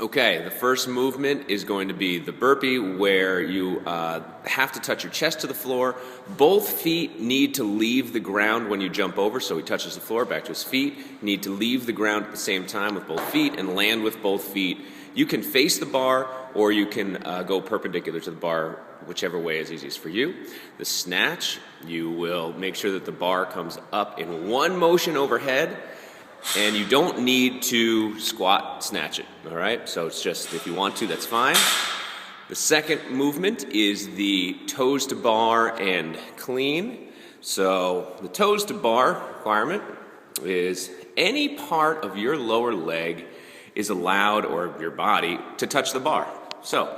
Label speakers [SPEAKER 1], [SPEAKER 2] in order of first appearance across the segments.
[SPEAKER 1] Okay, the first movement is going to be the burpee, where you have to touch your chest to the floor. Both feet need to leave the ground when you jump over, so he touches the floor, back to his feet. Need to leave the ground at the same time with both feet and land with both feet. You can face the bar, or you can go perpendicular to the bar, whichever way is easiest for you. The snatch, you will make sure that the bar comes up in one motion overhead, and you don't need to squat snatch it, all right? So it's just, if you want to, that's fine. The second movement is the toes to bar and clean. So the toes to bar requirement is any part of your lower leg is allowed, or your body, to touch the bar. So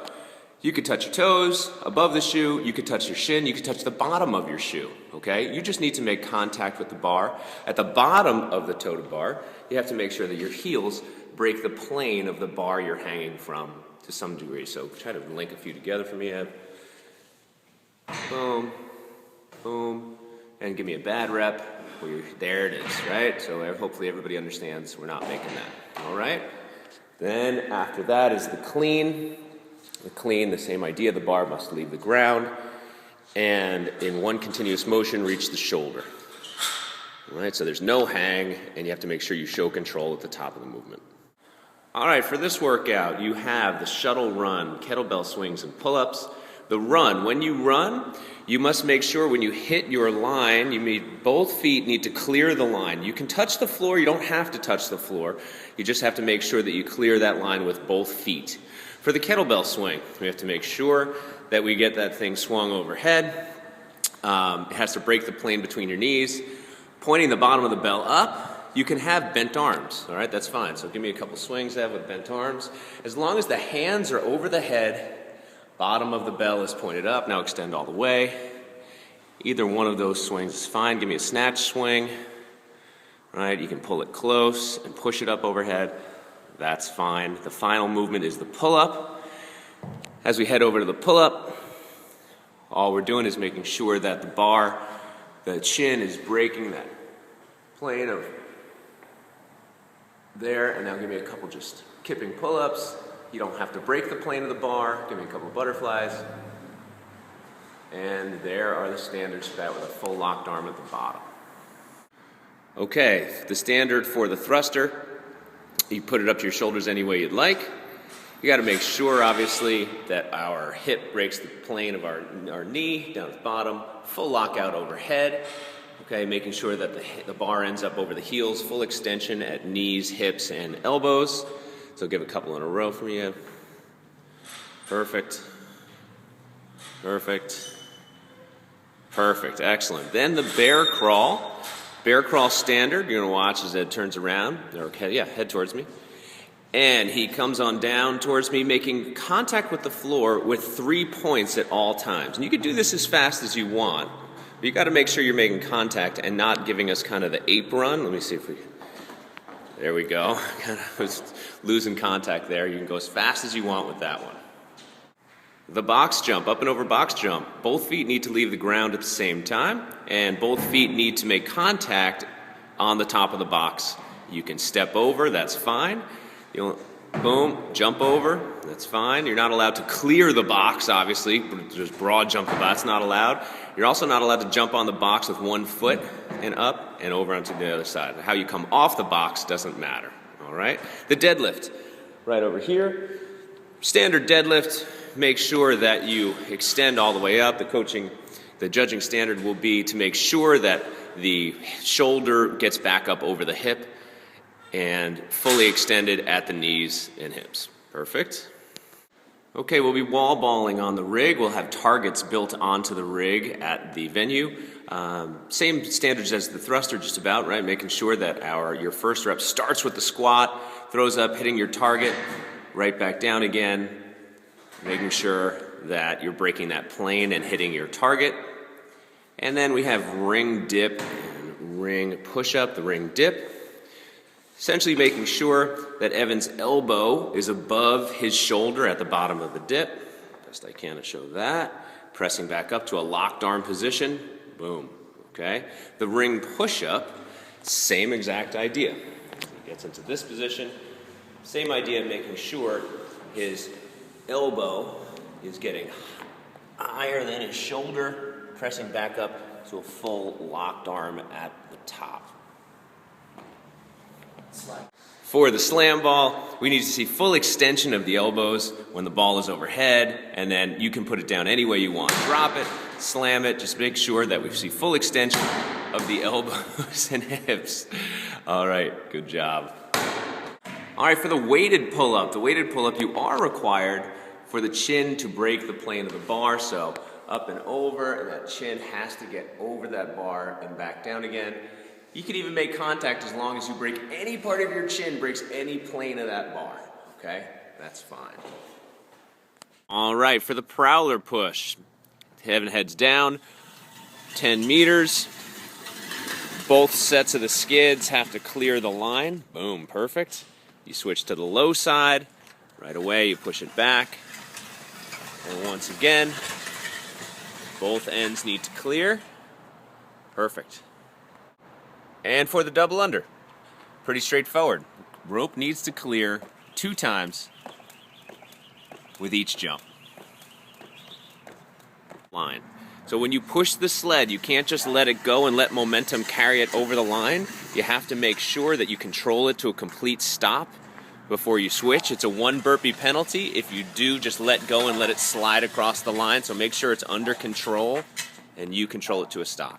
[SPEAKER 1] you could touch your toes above the shoe, you could touch your shin, you could touch the bottom of your shoe, okay? You just need to make contact with the bar. At the bottom of the toe to bar, you have to make sure that your heels break the plane of the bar you're hanging from to some degree. So try to link a few together for me, Ed. Boom, boom, and give me a bad rep. There it is, right? So hopefully everybody understands we're not making that, all right? Then after that is the clean. The clean, the same idea, the bar must leave the ground, and in one continuous motion reach the shoulder. All right, so there's no hang, and you have to make sure you show control at the top of the movement. All right, for this workout, you have the shuttle run, kettlebell swings, and pull-ups. The run, when you run, you must make sure when you hit your line, both feet need to clear the line. You can touch the floor, you don't have to touch the floor. You just have to make sure that you clear that line with both feet. For the kettlebell swing, we have to make sure that we get that thing swung overhead. It has to break the plane between your knees. Pointing the bottom of the bell up, you can have bent arms, all right? That's fine. So give me a couple swings there with bent arms. As long as the hands are over the head, bottom of the bell is pointed up. Now extend all the way. Either one of those swings is fine. Give me a snatch swing, right? You can pull it close and push it up overhead. That's fine. The final movement is the pull-up. As we head over to the pull-up, all we're doing is making sure that the bar, the chin is breaking that plane of there, and now give me a couple just kipping pull-ups. You don't have to break the plane of the bar. Give me a couple butterflies. And there are the standards for that with a full locked arm at the bottom. Okay, the standard for the thruster, you put it up to your shoulders any way you'd like. You got to make sure, obviously, that our hip breaks the plane of our knee down at the bottom. Full lockout overhead. Okay, making sure that the bar ends up over the heels. Full extension at knees, hips, and elbows. So give a couple in a row for you. Perfect. Perfect. Perfect. Excellent. Then the bear crawl. Bear crawl standard, you're going to watch as Ed turns around, head towards me. And he comes on down towards me, making contact with the floor with 3 points at all times. And you can do this as fast as you want, but you got to make sure you're making contact and not giving us kind of the ape run. Let me see if there we go. Kind of was losing contact there. You can go as fast as you want with that one. The box jump, up and over box jump. Both feet need to leave the ground at the same time, and both feet need to make contact on the top of the box. You can step over, that's fine. Boom, jump over, that's fine. You're not allowed to clear the box, obviously. Just broad jump, that's not allowed. You're also not allowed to jump on the box with 1 foot and up and over onto the other side. How you come off the box doesn't matter, all right? The deadlift, right over here. Standard deadlift. Make sure that you extend all the way up. The judging standard will be to make sure that the shoulder gets back up over the hip and fully extended at the knees and hips. Perfect. Okay, we'll be wall balling on the rig. We'll have targets built onto the rig at the venue. Same standards as the thruster, just about, right? Making sure that your first rep starts with the squat, throws up, hitting your target, right back down again, making sure that you're breaking that plane and hitting your target. And then we have ring dip and ring push-up, the ring dip. Essentially making sure that Evan's elbow is above his shoulder at the bottom of the dip. Best I can to show that. Pressing back up to a locked arm position. Boom. Okay. The ring push-up, same exact idea. He gets into this position, Same idea of making sure his elbow is getting higher than his shoulder, pressing back up to a full locked arm at the top. For the slam ball, we need to see full extension of the elbows when the ball is overhead, and then you can put it down any way you want. Drop it, slam it, just make sure that we see full extension of the elbows and hips. All right, good job. All right, for the weighted pull-up, you are required for the chin to break the plane of the bar, so up and over, and that chin has to get over that bar and back down again. You can even make contact as long as you break any part of your chin, breaks any plane of that bar, okay? That's fine. All right, for the prowler push, heads down, 10 meters. Both sets of the skids have to clear the line. Boom, perfect. You switch to the low side. Right away, you push it back. And once again, both ends need to clear. Perfect. And for the double under, pretty straightforward. Rope needs to clear 2 times with each jump. Line. So when you push the sled, you can't just let it go and let momentum carry it over the line. You have to make sure that you control it to a complete stop before you switch. It's a 1 burpee penalty. If you do, just let go and let it slide across the line. So make sure it's under control and you control it to a stop.